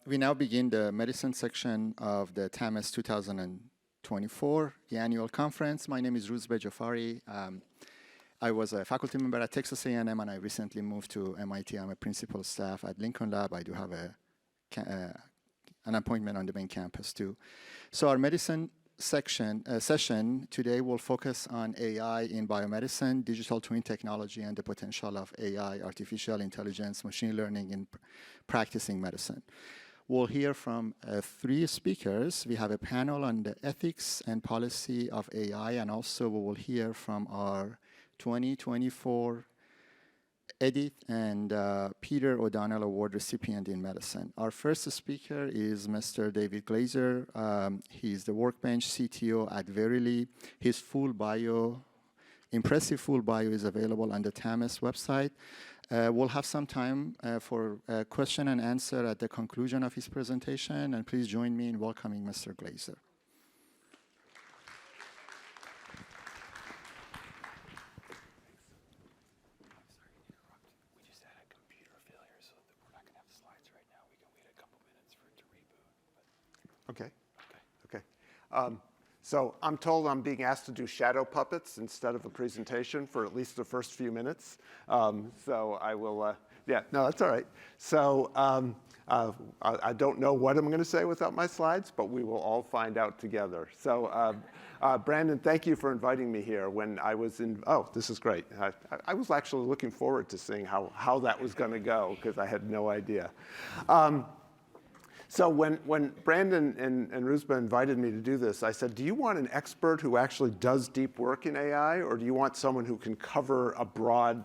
We now begin the medicine section of the TAMEST 2024, the annual conference. My name is Ruzbe Jafari. I was a faculty member at Texas A&M, and I recently moved to MIT. I'm a principal staff at Lincoln Lab. I do have an appointment on the main campus, too. So our medicine session today will focus on AI in biomedicine, digital twin technology, and the potential of AI, artificial intelligence, machine learning in practicing medicine. We'll hear from 3 speakers. We have a panel on the ethics and policy of AI, and also we will hear from our 2024 Edith and Peter O'Donnell Award recipient in medicine. Our first speaker is Mr. David Glazer. He's the Workbench CTO at Verily. His impressive full bio is available on the TAMEST website. We'll have some time for question and answer at the conclusion of his presentation, and please join me in welcoming Mr. Glazer. So I'm told I'm being asked to do shadow puppets instead of a presentation for at least the first few minutes. So I will, no, that's all right. So I don't know what I'm going to say without my slides, but we will all find out together. So Brandon, thank you for inviting me here. When I was this is great. I was actually looking forward to seeing how that was going to go, because I had no idea. So when Brandon and Ruzba invited me to do this, I said, do you want an expert who actually does deep work in AI, or do you want someone who can cover a broad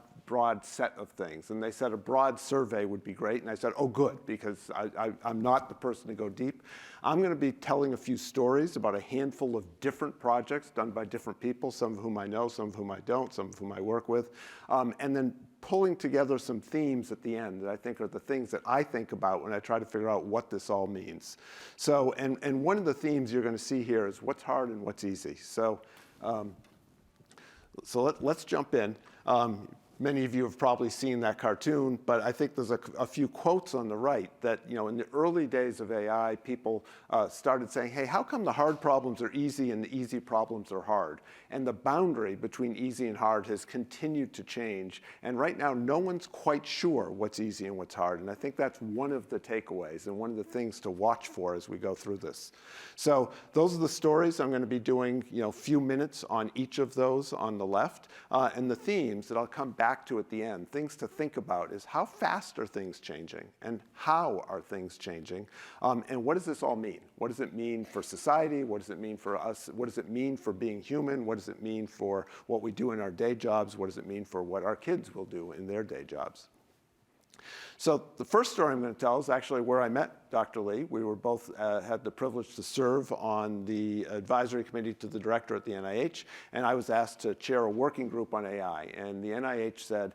set of things? And they said a broad survey would be great. And I said, oh, good, because I'm not the person to go deep. I'm going to be telling a few stories about a handful of different projects done by different people, some of whom I know, some of whom I don't, some of whom I work with, and then pulling together some themes at the end that I think are the things that I think about when I try to figure out what this all means. So, and one of the themes you're going to see here is what's hard and what's easy. So, let's jump in. Many of you have probably seen that cartoon, but I think there's a few quotes on the right that, in the early days of AI, people started saying, hey, how come the hard problems are easy and the easy problems are hard? And the boundary between easy and hard has continued to change. And right now, no one's quite sure what's easy and what's hard. And I think that's one of the takeaways and one of the things to watch for as we go through this. So those are the stories. I'm going to be doing, a few minutes on each of those on the left. And the themes that I'll come back to at the end, things to think about, is how fast are things changing and how are things changing, and what does this all mean? What does it mean for society? What does it mean for us? What does it mean for being human? What does it mean for what we do in our day jobs? What does it mean for what our kids will do in their day jobs? So the first story I'm going to tell is actually where I met Dr. Lee. We were both had the privilege to serve on the advisory committee to the director at the NIH, and I was asked to chair a working group on AI. And the NIH said,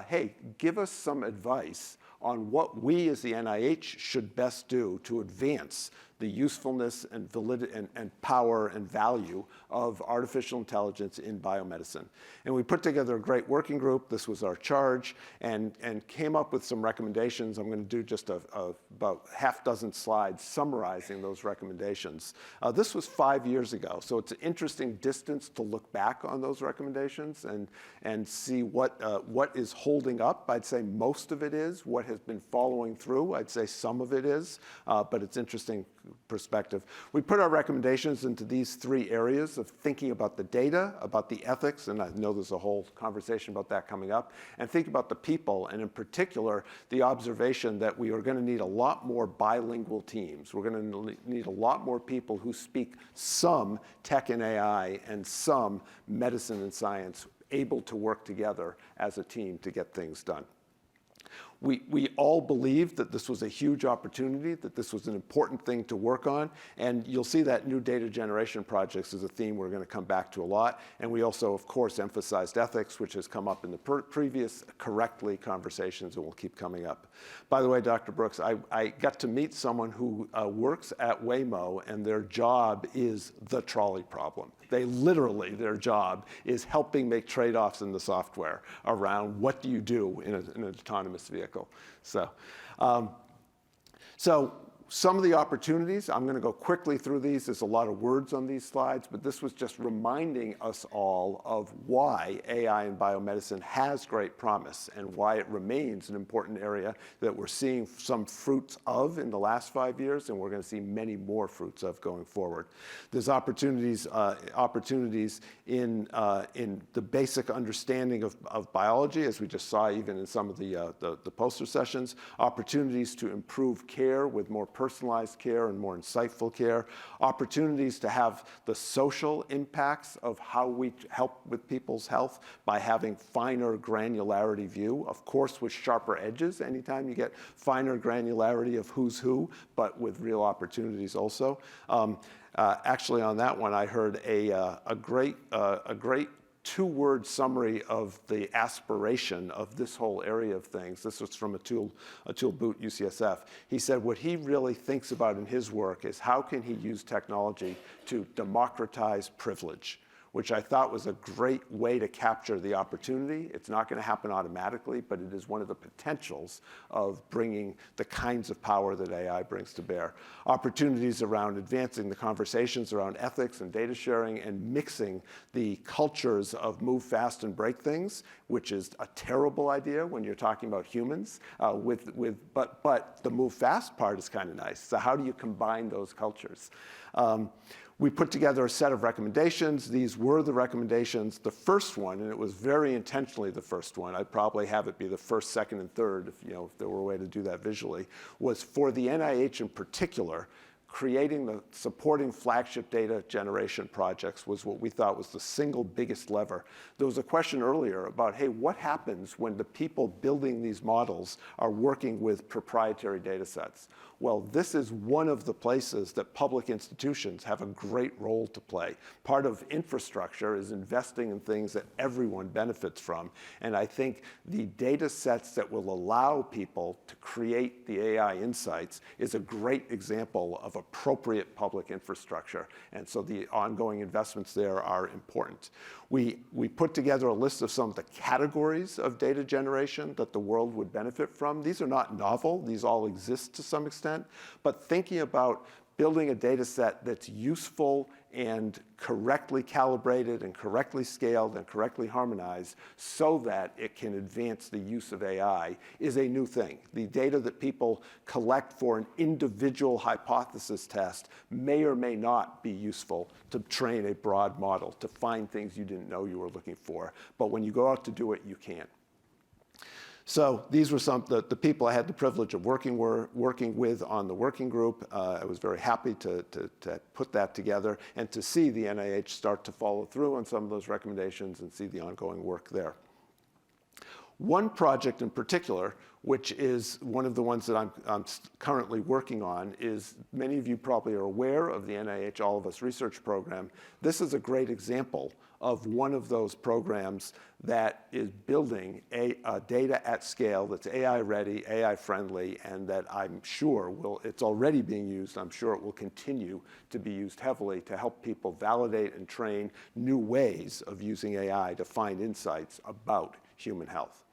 hey, give us some advice on what we as the NIH should best do to advance the usefulness and validity and power and value of artificial intelligence in biomedicine. And we put together a great working group. This was our charge, and came up with some recommendations. I'm going to do just about half dozen slides summarizing those recommendations. This was 5 years ago, so it's an interesting distance to look back on those recommendations and see what is holding up. I'd say most of it is. What has been following through, I'd say some of it is, but it's interesting perspective. We put our recommendations into these 3 areas of thinking about the data, about the ethics, and I know there's a whole conversation about that coming up, and think about the people, and in particular, the observation that we are going to need a lot more bilingual teams. We're going to need a lot more people who speak some tech and AI and some medicine and science, able to work together as a team to get things done. We all believed that this was a huge opportunity, that this was an important thing to work on, and you'll see that new data generation projects is a theme we're going to come back to a lot. And we also, of course, emphasized ethics, which has come up in the previous correctly conversations and will keep coming up. By the way, Dr. Brooks, I got to meet someone who works at Waymo, and their job is the trolley problem. They literally, their job is helping make trade-offs in the software around what do you do in an autonomous vehicle. So Some of the opportunities, I'm going to go quickly through these. There's a lot of words on these slides, but this was just reminding us all of why AI in biomedicine has great promise and why it remains an important area that we're seeing some fruits of in the last 5 years, and we're going to see many more fruits of going forward. There's opportunities in the basic understanding of biology, as we just saw even in some of the poster sessions, opportunities to improve care with more personalized care and more insightful care, opportunities to have the social impacts of how we help with people's health by having finer granularity view, of course with sharper edges anytime you get finer granularity of who's who, but with real opportunities also. Actually on that one, I heard a great two-word summary of the aspiration of this whole area of things. This was from Atul Boot, UCSF. He said what he really thinks about in his work is how can he use technology to democratize privilege, which I thought was a great way to capture the opportunity. It's not going to happen automatically, but it is one of the potentials of bringing the kinds of power that AI brings to bear. Opportunities around advancing the conversations around ethics and data sharing and mixing the cultures of move fast and break things, which is a terrible idea when you're talking about humans, but the move fast part is kind of nice. So how do you combine those cultures? We put together a set of recommendations. These were the recommendations. The first one, and it was very intentionally the first one, I'd probably have it be the first, second, and third, if there were a way to do that visually, was for the NIH in particular, creating the supporting flagship data generation projects was what we thought was the single biggest lever. There was a question earlier about, hey, what happens when the people building these models are working with proprietary data sets? Well, this is one of the places that public institutions have a great role to play. Part of infrastructure is investing in things that everyone benefits from. And I think the data sets that will allow people to create the AI insights is a great example of appropriate public infrastructure. And so the ongoing investments there are important. We put together a list of some of the categories of data generation that the world would benefit from. These are not novel. These all exist to some extent. But thinking about building a data set that's useful and correctly calibrated and correctly scaled and correctly harmonized so that it can advance the use of AI is a new thing. The data that people collect for an individual hypothesis test may or may not be useful to train a broad model, to find things you didn't know you were looking for. But when you go out to do it, you can't. So these were some the people I had the privilege of working with on the working group. I was very happy to put that together and to see the NIH start to follow through on some of those recommendations and see the ongoing work there. One project in particular, which is one of the ones that I'm currently working on, is many of you probably are aware of the NIH All of Us research program. This is a great example of one of those programs that is building data at scale that's AI ready, AI friendly, and that I'm sure it's already being used. I'm sure it will continue to be used heavily to help people validate and train new ways of using AI to find insights about human health.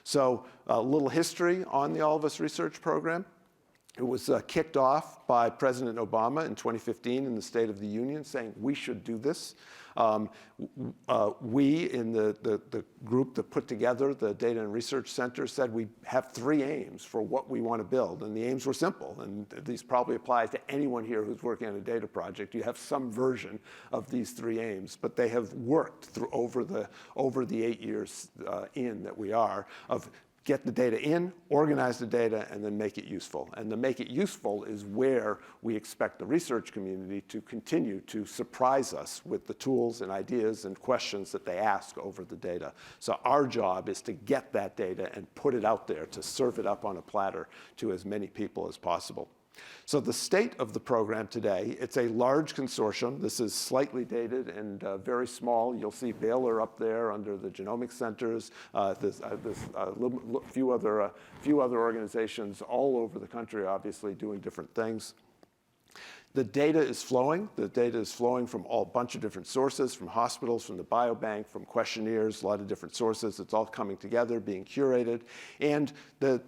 So a little history on the All of Us research program. It was kicked off by President Obama in 2015 in the State of the Union saying we should do this. We in the group that put together the Data and Research Center said we have 3 aims for what we want to build. And the aims were simple. And these probably apply to anyone here who's working on a data project. You have some version of these 3 aims. But they have worked through over the 8 years that we are of get the data in, organize the data, and then make it useful. And the make it useful is where we expect the research community to continue to surprise us with the tools and ideas and questions that they ask over the data. So our job is to get that data and put it out there, to serve it up on a platter to as many people as possible. So the state of the program today, it's a large consortium. This is slightly dated and very small. You'll see Baylor up there under the genomic centers. There's a few other organizations all over the country, obviously, doing different things. The data is flowing. The data is flowing from a bunch of different sources, from hospitals, from the biobank, from questionnaires, a lot of different sources. It's all coming together, being curated. And the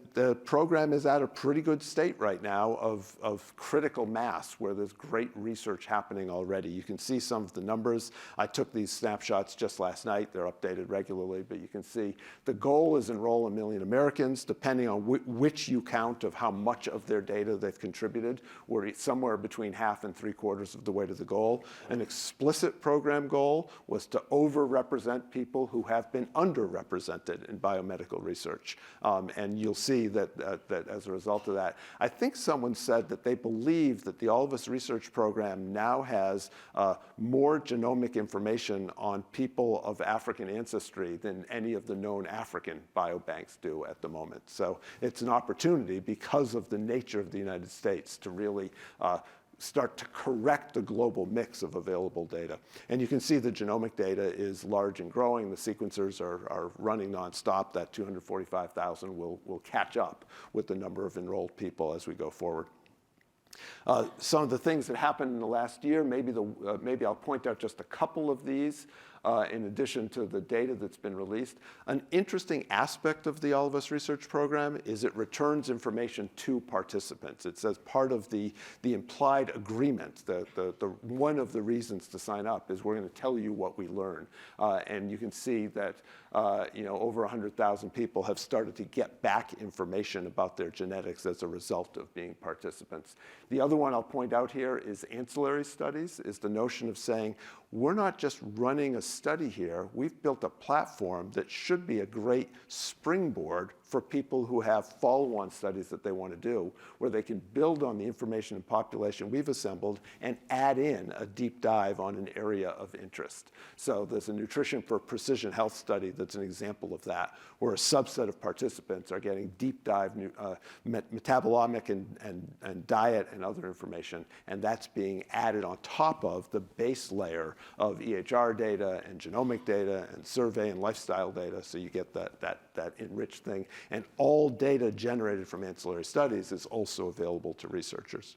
program is at a pretty good state right now of critical mass, where there's great research happening already. You can see some of the numbers. I took these snapshots just last night. They're updated regularly, but you can see the goal is enroll 1 million Americans. Depending on which you count of how much of their data they've contributed, we're somewhere between half and 3/4 of the way to the goal. An explicit program goal was to overrepresent people who have been underrepresented in biomedical research. And you'll see that as a result of that, I think someone said that they believe that the All of Us research program now has more genomic information on people of African ancestry than any of the known African biobanks do at the moment. So it's an opportunity, because of the nature of the United States, to really start to correct the global mix of available data. And you can see the genomic data is large and growing. The sequencers are running nonstop. That 245,000 will catch up with the number of enrolled people as we go forward. Some of the things that happened in the last year, maybe I'll point out just a couple of these. In addition to the data that's been released. An interesting aspect of the All of Us research program is it returns information to participants. It says part of the implied agreement, one of the reasons to sign up is we're going to tell you what we learn. And you can see that over 100,000 people have started to get back information about their genetics as a result of being participants. The other one I'll point out here is ancillary studies, is the notion of saying, we're not just running a study here. We've built a platform that should be a great springboard for people who have follow-on studies that they want to do, where they can build on the information and population we've assembled and add in a deep dive on an area of interest. So there's a Nutrition for Precision Health study that's an example of that, where a subset of participants are getting deep dive metabolomic and diet and other information, and that's being added on top of the base layer of EHR data and genomic data and survey and lifestyle data, so you get that enriched thing. And all data generated from ancillary studies is also available to researchers.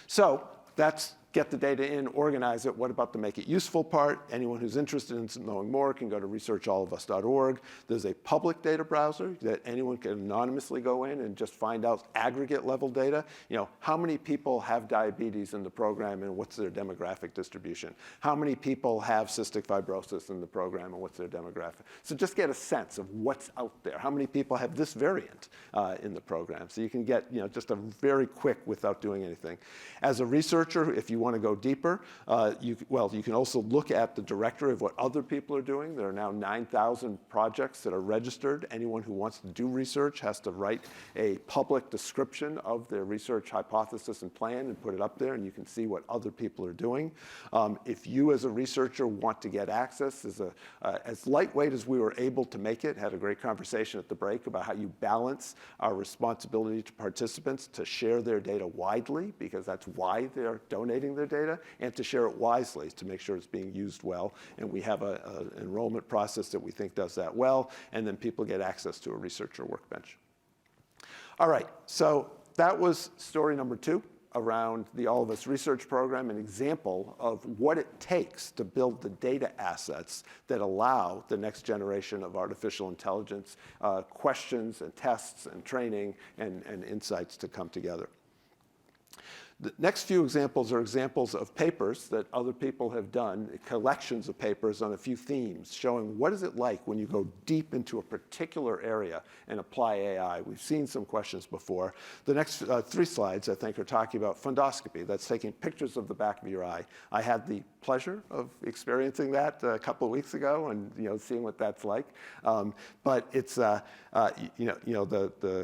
So that's get the data in, organize it. What about the make it useful part? Anyone who's interested in knowing more can go to researchallofus.org. There's a public data browser that anyone can anonymously go in and just find out aggregate level data. How many people have diabetes in the program and what's their demographic distribution? How many people have cystic fibrosis in the program and what's their demographic? So just get a sense of what's out there. How many people have this variant in the program? So you can get just a very quick without doing anything. As a researcher, if you want to go deeper, you can also look at the directory of what other people are doing. There are now 9,000 projects that are registered. Anyone who wants to do research has to write a public description of their research hypothesis and plan and put it up there, and you can see what other people are doing. If you as a researcher want to get access, as lightweight as we were able to make it, had a great conversation at the break about how you balance our responsibility to participants to share their data widely, because that's why they're donating their data, and to share it wisely to make sure it's being used well. And we have an enrollment process that we think does that well, and then people get access to a researcher workbench. All right, so that was story number 2 around the All of Us research program, an example of what it takes to build the data assets that allow the next generation of artificial intelligence questions and tests and training and insights to come together. The next few examples are examples of papers that other people have done, collections of papers on a few themes, showing what is it like when you go deep into a particular area and apply AI. We've seen some questions before. The next 3 slides, I think, are talking about fundoscopy. That's taking pictures of the back of your eye. I had the pleasure of experiencing that a couple of weeks ago and seeing what that's like. But it's the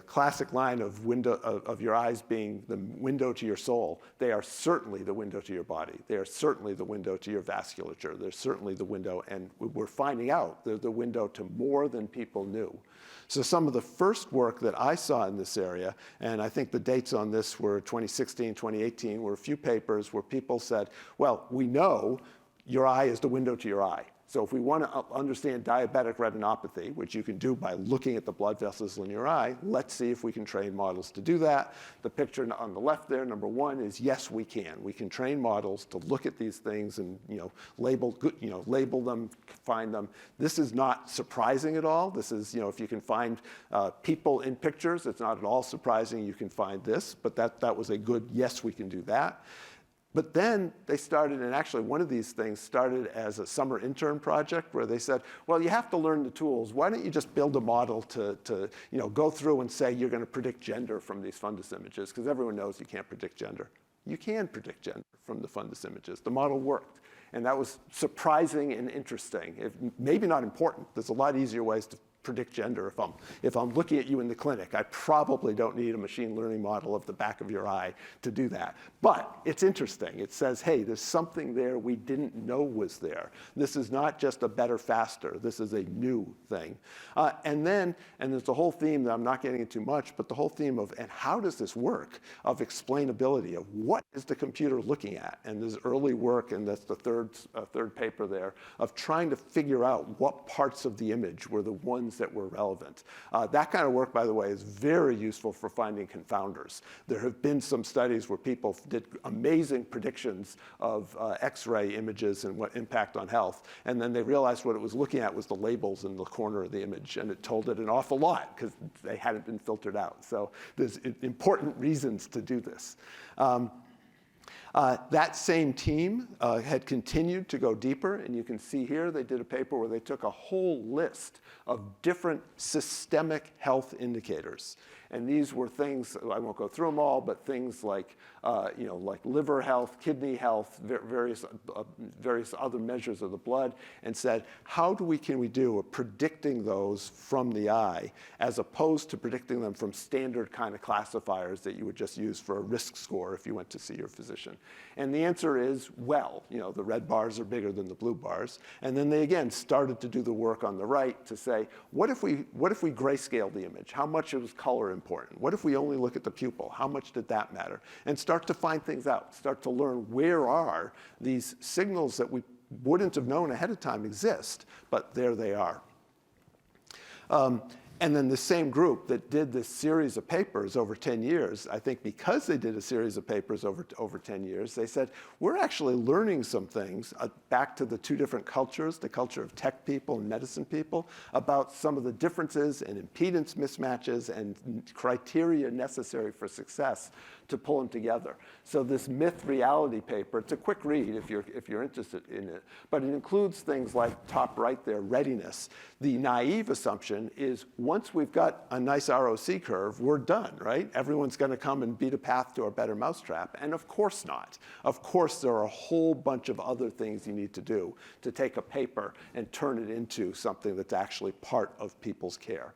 classic line of your eyes being the window to your soul. They are certainly the window to your body. They are certainly the window to your vasculature. They're certainly the window, and we're finding out they're the window to more than people knew. So some of the first work that I saw in this area, and I think the dates on this were 2016, 2018, were a few papers where people said, well, we know your eye is the window to your eye. So if we want to understand diabetic retinopathy, which you can do by looking at the blood vessels in your eye, let's see if we can train models to do that. The picture on the left there, number one, is yes, we can. We can train models to look at these things and label them, find them. This is not surprising at all. This is, if you can find people in pictures, it's not at all surprising you can find this. But that was a good yes, we can do that. But then they started, and actually one of these things started as a summer intern project where they said, well, you have to learn the tools. Why don't you just build a model to go through and say you're going to predict gender from these fundus images? Because everyone knows you can't predict gender. You can predict gender from the fundus images. The model worked. And that was surprising and interesting. Maybe not important. There's a lot easier ways to predict gender. If I'm looking at you in the clinic, I probably don't need a machine learning model of the back of your eye to do that. But it's interesting. It says, hey, there's something there we didn't know was there. This is not just a better, faster. This is a new thing. And there's a whole theme that I'm not getting into much, but the whole theme of, and how does this work, of explainability, of what is the computer looking at? And there's early work, and that's the third paper there, of trying to figure out what parts of the image were the ones that were relevant. That kind of work, by the way, is very useful for finding confounders. There have been some studies where people did amazing predictions of X-ray images and what impact on health, and then they realized what it was looking at was the labels in the corner of the image, and it told it an awful lot because they hadn't been filtered out. So there's important reasons to do this. That same team had continued to go deeper, and you can see here they did a paper where they took a whole list of different systemic health indicators. And these were things, I won't go through them all, but things like liver health, kidney health, various other measures of the blood, and said, can we do predicting those from the eye as opposed to predicting them from standard kind of classifiers that you would just use for a risk score if you went to see your physician? And the answer is, well, the red bars are bigger than the blue bars. And then they again started to do the work on the right to say, what if we grayscale the image? How much was color important? What if we only look at the pupil? How much did that matter? And start to find things out, start to learn where are these signals that we wouldn't have known ahead of time exist, but there they are. And then the same group that did this series of papers over 10 years, I think because they did a series of papers over 10 years, they said, we're actually learning some things back to the two different cultures, the culture of tech people and medicine people, about some of the differences in impedance mismatches and criteria necessary for success to pull them together. So this myth reality paper, it's a quick read if you're interested in it, but it includes things like top right there, readiness. The naive assumption is once we've got a nice ROC curve, we're done, right? Everyone's going to come and beat a path to a better mousetrap, and of course not. Of course there are a whole bunch of other things you need to do to take a paper and turn it into something that's actually part of people's care.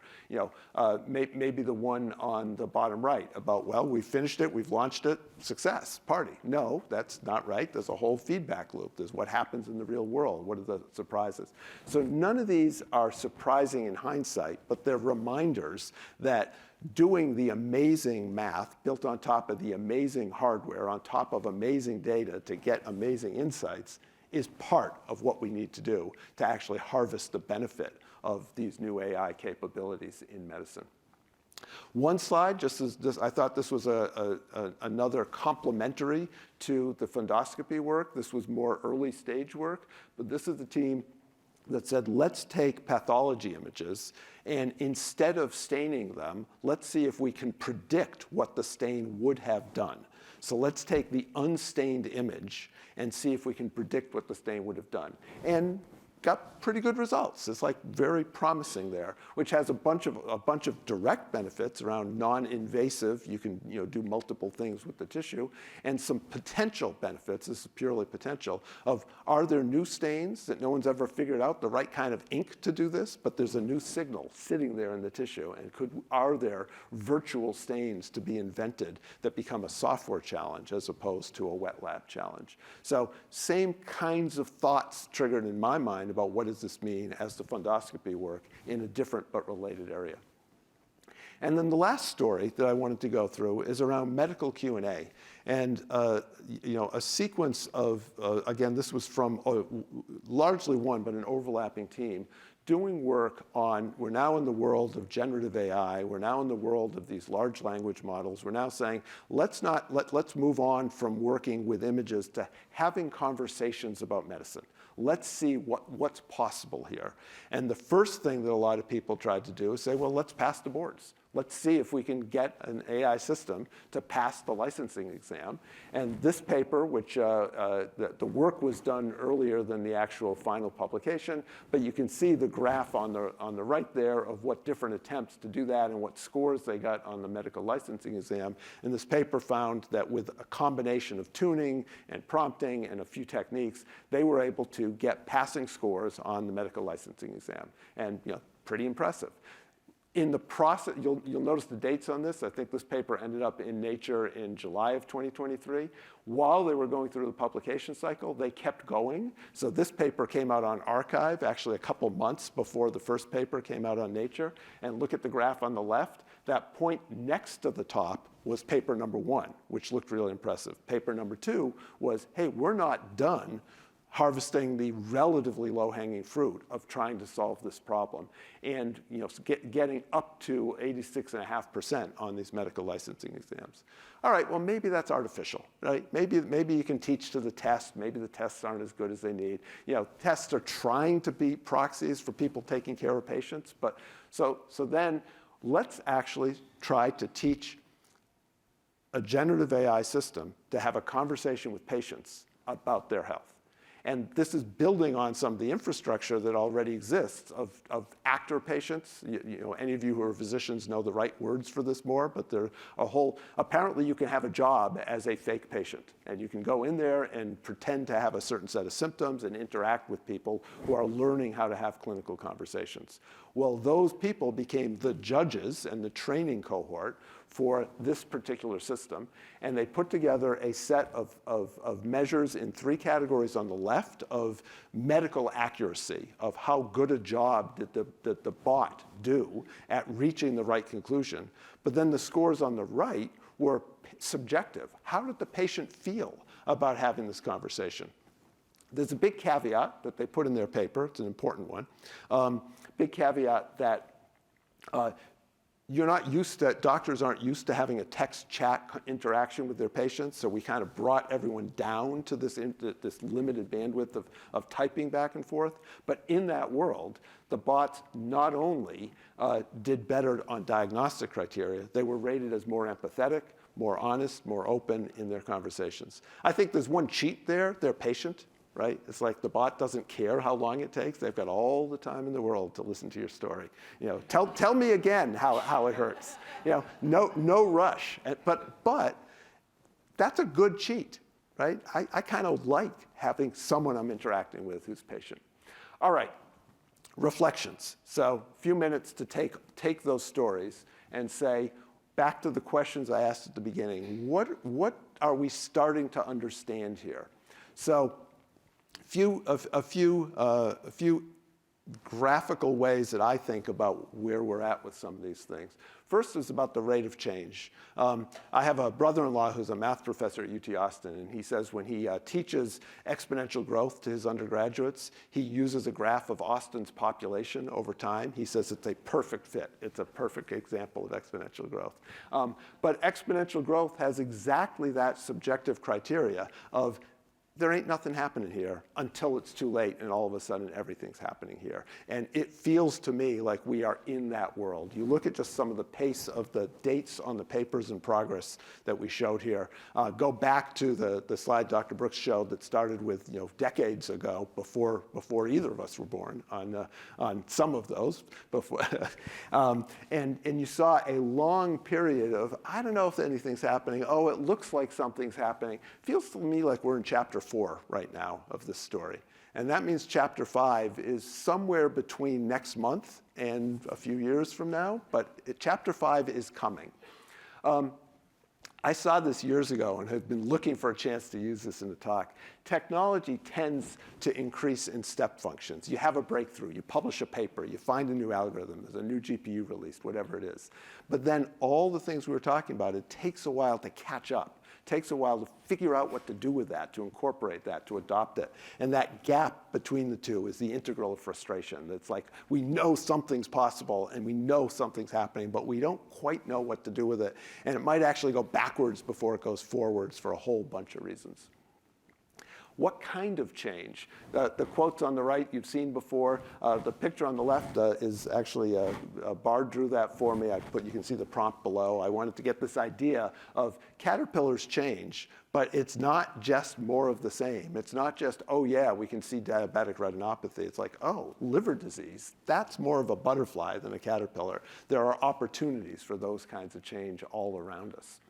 Maybe the one on the bottom right about, well, we finished it, we've launched it, success, party. No, that's not right. There's a whole feedback loop. There's what happens in the real world. What are the surprises? So none of these are surprising in hindsight, but they're reminders that doing the amazing math built on top of the amazing hardware, on top of amazing data to get amazing insights is part of what we need to do to actually harvest the benefit of these new AI capabilities in medicine. One slide, I thought this was another complementary to the fundoscopy work. This was more early stage work, but this is the team that said, let's take pathology images, and instead of staining them, let's see if we can predict what the stain would have done. So let's take the unstained image and see if we can predict what the stain would have done. And got pretty good results. It's like very promising there, which has a bunch of direct benefits around non-invasive. You can do multiple things with the tissue, and some potential benefits. This is purely potential of, are there new stains that no one's ever figured out the right kind of ink to do this, but there's a new signal sitting there in the tissue, and are there virtual stains to be invented that become a software challenge as opposed to a wet lab challenge? So same kinds of thoughts triggered in my mind about what does this mean as the fundoscopy work in a different but related area. And then the last story that I wanted to go through is around medical Q&A. And a sequence of, again, this was from largely one, but an overlapping team, doing work on, we're now in the world of generative AI, we're now in the world of these large language models. We're now saying, let's move on from working with images to having conversations about medicine. Let's see what's possible here. And the first thing that a lot of people tried to do is say, well, let's pass the boards. Let's see if we can get an AI system to pass the licensing exam. And this paper, which the work was done earlier than the actual final publication, but you can see the graph on the right there of what different attempts to do that and what scores they got on the medical licensing exam. And this paper found that with a combination of tuning and prompting and a few techniques, they were able to get passing scores on the medical licensing exam. And pretty impressive. In the process, you'll notice the dates on this. I think this paper ended up in Nature in July of 2023. While they were going through the publication cycle, they kept going. So this paper came out on Archive, actually a couple months before the first paper came out on Nature. And look at the graph on the left. That point next to the top was paper number 1, which looked really impressive. Paper number 2 was, hey, we're not done harvesting the relatively low-hanging fruit of trying to solve this problem, and getting up to 86.5% on these medical licensing exams. All right, well, maybe that's artificial, right? Maybe you can teach to the test. Maybe the tests aren't as good as they need. Tests are trying to be proxies for people taking care of patients, but so then let's actually try to teach a generative AI system to have a conversation with patients about their health. And this is building on some of the infrastructure that already exists of actor patients. Any of you who are physicians know the right words for this more, but there a whole, apparently you can have a job as a fake patient. And you can go in there and pretend to have a certain set of symptoms and interact with people who are learning how to have clinical conversations. Well, those people became the judges and the training cohort for this particular system. And they put together a set of measures in 3 categories on the left of medical accuracy, of how good a job did the bot do at reaching the right conclusion. But then the scores on the right were subjective. How did the patient feel about having this conversation? There's a big caveat that they put in their paper. It's an important one. Big caveat that doctors aren't used to having a text chat interaction with their patients, so we kind of brought everyone down to this limited bandwidth of typing back and forth. But in that world, the bots not only did better on diagnostic criteria, they were rated as more empathetic, more honest, more open in their conversations. I think there's one cheat there. They're patient. Right? It's like the bot doesn't care how long it takes. They've got all the time in the world to listen to your story. Tell me again how it hurts. No rush. But that's a good cheat, right? I kind of like having someone I'm interacting with who's patient. All right, reflections. So a few minutes to take those stories and say, back to the questions I asked at the beginning, what are we starting to understand here? So a few graphical ways that I think about where we're at with some of these things. First is about the rate of change. I have a brother-in-law who's a math professor at UT Austin, and he says when he teaches exponential growth to his undergraduates, he uses a graph of Austin's population over time. He says it's a perfect fit. It's a perfect example of exponential growth. But exponential growth has exactly that subjective criteria of there ain't nothing happening here until it's too late and all of a sudden everything's happening here. And it feels to me like we are in that world. You look at just some of the pace of the dates on the papers in progress that we showed here. Go back to the slide Dr. Brooks showed that started with decades ago before either of us were born on some of those. Before. And you saw a long period of, I don't know if anything's happening. Oh, it looks like something's happening. Feels to me like we're in chapter 4 right now of this story. And that means chapter 5 is somewhere between next month and a few years from now, but chapter 5 is coming. I saw this years ago and have been looking for a chance to use this in the talk. Technology tends to increase in step functions. You have a breakthrough, you publish a paper, you find a new algorithm, there's a new GPU released, whatever it is. But then all the things we were talking about, it takes a while to catch up. It takes a while to figure out what to do with that, to incorporate that, to adopt it. And that gap between the two is the integral of frustration. It's like we know something's possible and we know something's happening, but we don't quite know what to do with it. And it might actually go backwards before it goes forwards for a whole bunch of reasons. What kind of change? The quotes on the right you've seen before. The picture on the left is actually, Bard drew that for me. You can see the prompt below. I wanted to get this idea of caterpillars change, but it's not just more of the same. It's not just, oh yeah, we can see diabetic retinopathy. It's like, oh, liver disease. That's more of a butterfly than a caterpillar. There are opportunities for those kinds of change all around us.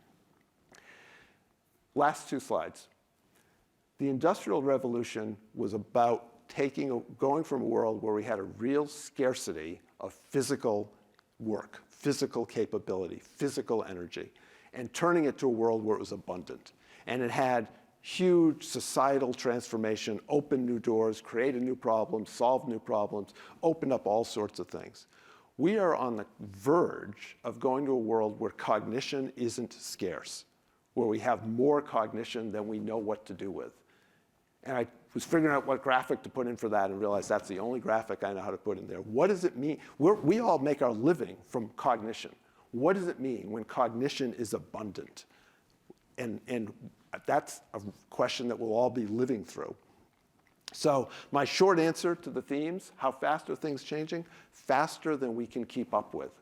Last two slides. The Industrial Revolution was about going from a world where we had a real scarcity of physical work, physical capability, physical energy, and turning it to a world where it was abundant. And it had huge societal transformation, opened new doors, created new problems, solved new problems, opened up all sorts of things. We are on the verge of going to a world where cognition isn't scarce, where we have more cognition than we know what to do with. And I was figuring out what graphic to put in for that and realized that's the only graphic I know how to put in there. What does it mean? We all make our living from cognition. What does it mean when cognition is abundant? And that's a question that we'll all be living through. So my short answer to the themes, how fast are things changing? Faster than we can keep up with,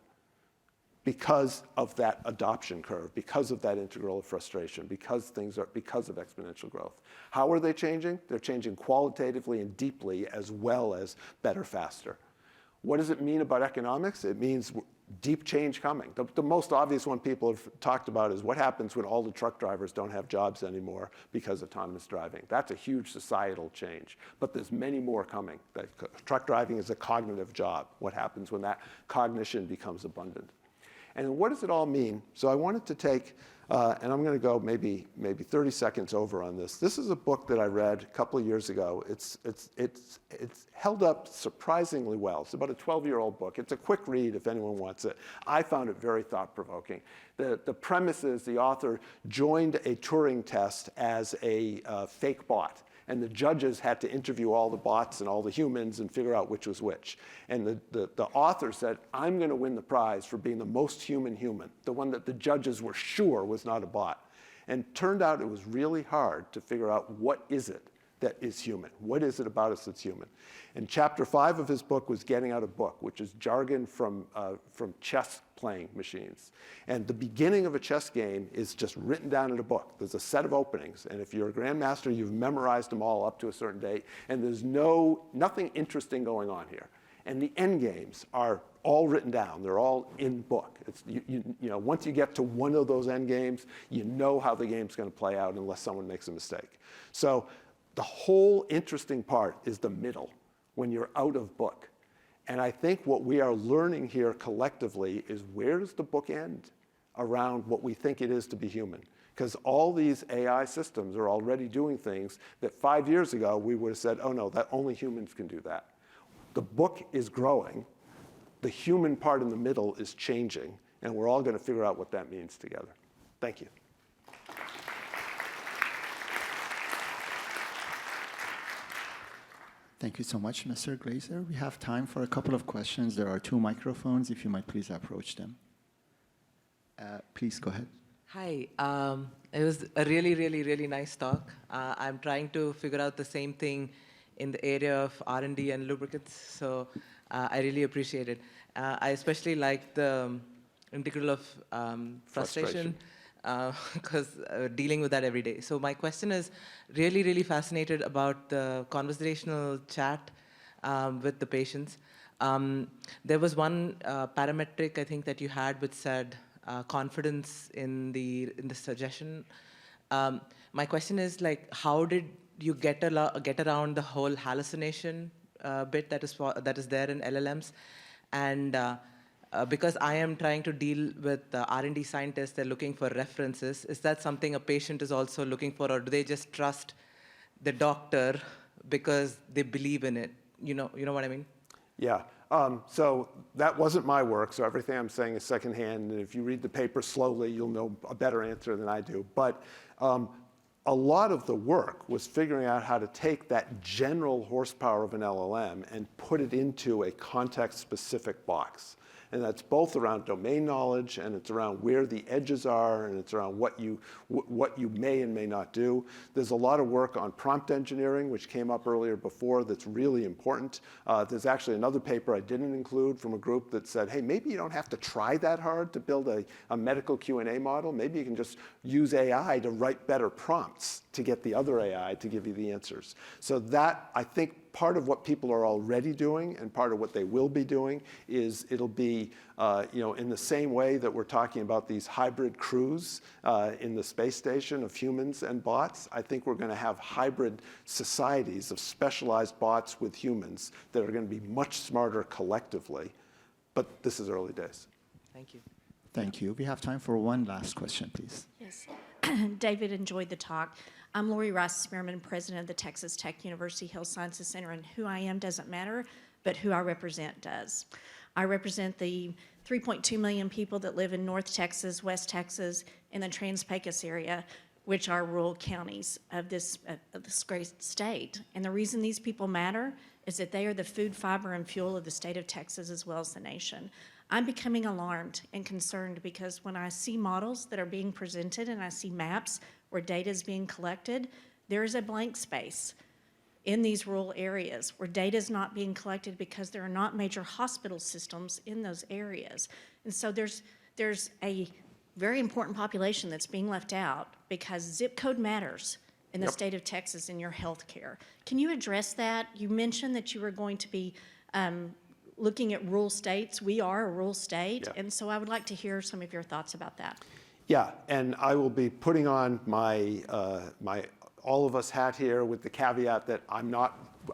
because of that adoption curve, because of that integral of frustration, because of exponential growth. How are they changing? They're changing qualitatively and deeply, as well as better, faster. What does it mean about economics? It means deep change coming. The most obvious one people have talked about is what happens when all the truck drivers don't have jobs anymore because of autonomous driving. That's a huge societal change, but there's many more coming. Truck driving is a cognitive job. What happens when that cognition becomes abundant? And what does it all mean? So I wanted to take, and I'm going to go maybe 30 seconds over on this. This is a book that I read a couple of years ago. It's held up surprisingly well. It's about a 12-year-old book. It's a quick read if anyone wants it. I found it very thought-provoking. The premise is the author joined a Turing test as a fake bot. And the judges had to interview all the bots and all the humans and figure out which was which. And the author said, I'm going to win the prize for being the most human, the one that the judges were sure was not a bot. And turned out it was really hard to figure out what is it that is human. What is it about us that's human? And chapter 5 of his book was getting out a book, which is jargon from chess playing machines. And the beginning of a chess game is just written down in a book. There's a set of openings. And if you're a grandmaster, you've memorized them all up to a certain date. And there's nothing interesting going on here. And the end games are all written down. They're all in book. Once you get to one of those end games, you know how the game's going to play out unless someone makes a mistake. So the whole interesting part is the middle, when you're out of book. And I think what we are learning here collectively is, where does the book end around what we think it is to be human? Because all these AI systems are already doing things that 5 years ago we would have said, oh no, that only humans can do that. The book is growing. The human part in the middle is changing. And we're all going to figure out what that means together. Thank you. Thank you so much, Mr. Glazer. We have time for a couple of questions. There are 2 microphones, if you might please approach them. Please go ahead. Hi. It was a really, really, really nice talk. I'm trying to figure out the same thing in the area of R&D and lubricants, so I really appreciate it. I especially like the integral of frustration. Because dealing with that every day. So my question is really, really fascinated about the conversational chat with the patients. There was one parametric, I think, that you had which said confidence in the suggestion. My question is, like, how did you get around the whole hallucination bit that is there in LLMs? And because I am trying to deal with R&D scientists, they're looking for references. Is that something a patient is also looking for, or do they just trust the doctor because they believe in it? You know what I mean? Yeah. So that wasn't my work, so everything I'm saying is secondhand, and if you read the paper slowly, you'll know a better answer than I do. But a lot of the work was figuring out how to take that general horsepower of an LLM and put it into a context-specific box. And that's both around domain knowledge, and it's around where the edges are, and it's around what you may and may not do. There's a lot of work on prompt engineering, which came up earlier before, that's really important. There's actually another paper I didn't include from a group that said, hey, maybe you don't have to try that hard to build a medical Q&A model. Maybe you can just use AI to write better prompts to get the other AI to give you the answers. So that, I think, part of what people are already doing and part of what they will be doing is it'll be in the same way that we're talking about these hybrid crews in the space station of humans and bots. I think we're going to have hybrid societies of specialized bots with humans that are going to be much smarter collectively. But this is early days. Thank you. Thank you. We have time for one last question, please. Yes. David enjoyed the talk. I'm Lori Rice-Spearman, president of the Texas Tech University Health Sciences Center, and who I am doesn't matter, but who I represent does. I represent the 3.2 million people that live in North Texas, West Texas, and the Trans-Pecos area, which are rural counties of this great state. And the reason these people matter is that they are the food, fiber, and fuel of the state of Texas as well as the nation. I'm becoming alarmed and concerned because when I see models that are being presented and I see maps where data is being collected, there is a blank space in these rural areas where data is not being collected because there are not major hospital systems in those areas. And so there's a very important population that's being left out because zip code matters in the state of Texas in your health care. Can you address that? You mentioned that you were going to be looking at rural states. We are a rural state, and so I would like to hear some of your thoughts about that. Yeah, and I will be putting on my my all of us hat here with the caveat that I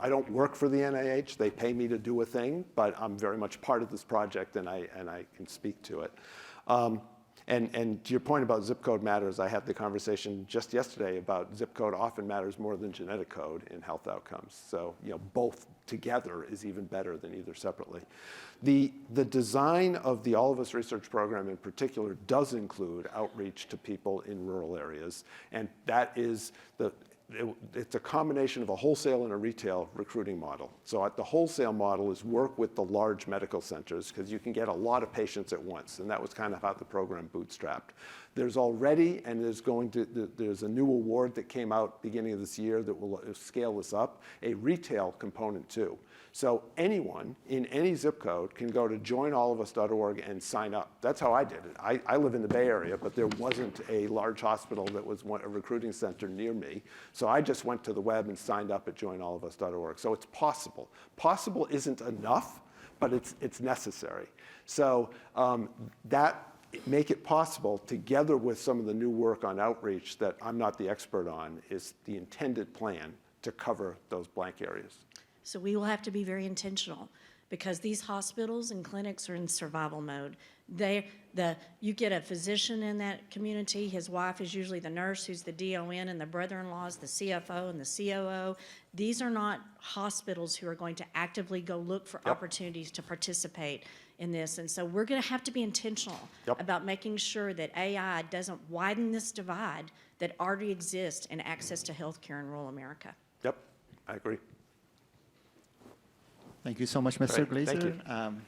don't work for the NIH. They pay me to do a thing, but I'm very much part of this project, and I can speak to it. And to your point about zip code matters, I had the conversation just yesterday about zip code often matters more than genetic code in health outcomes. So both together is even better than either separately. The design of the All of Us research program in particular does include outreach to people in rural areas, and that is it's a combination of a wholesale and a retail recruiting model. So the wholesale model is work with the large medical centers because you can get a lot of patients at once, and that was kind of how the program bootstrapped. There's already, and there's a new award that came out beginning of this year that will scale this up, a retail component too. So anyone in any zip code can go to joinallofus.org and sign up. That's how I did it. I live in the Bay Area, but there wasn't a large hospital that was a recruiting center near me. So I just went to the web and signed up at joinallofus.org. So it's possible. Possible isn't enough, but it's necessary. So make it possible, together with some of the new work on outreach that I'm not the expert on, is the intended plan to cover those blank areas. So we will have to be very intentional because these hospitals and clinics are in survival mode. You get a physician in that community, his wife is usually the nurse who's the DON, and the brother-in-law is the CFO and the COO. These are not hospitals who are going to actively go look for opportunities to participate in this. And so we're going to have to be intentional about making sure that AI doesn't widen this divide that already exists in access to healthcare in rural America. Yep, I agree. Thank you so much, Mr. Great. Glazer. Thank you.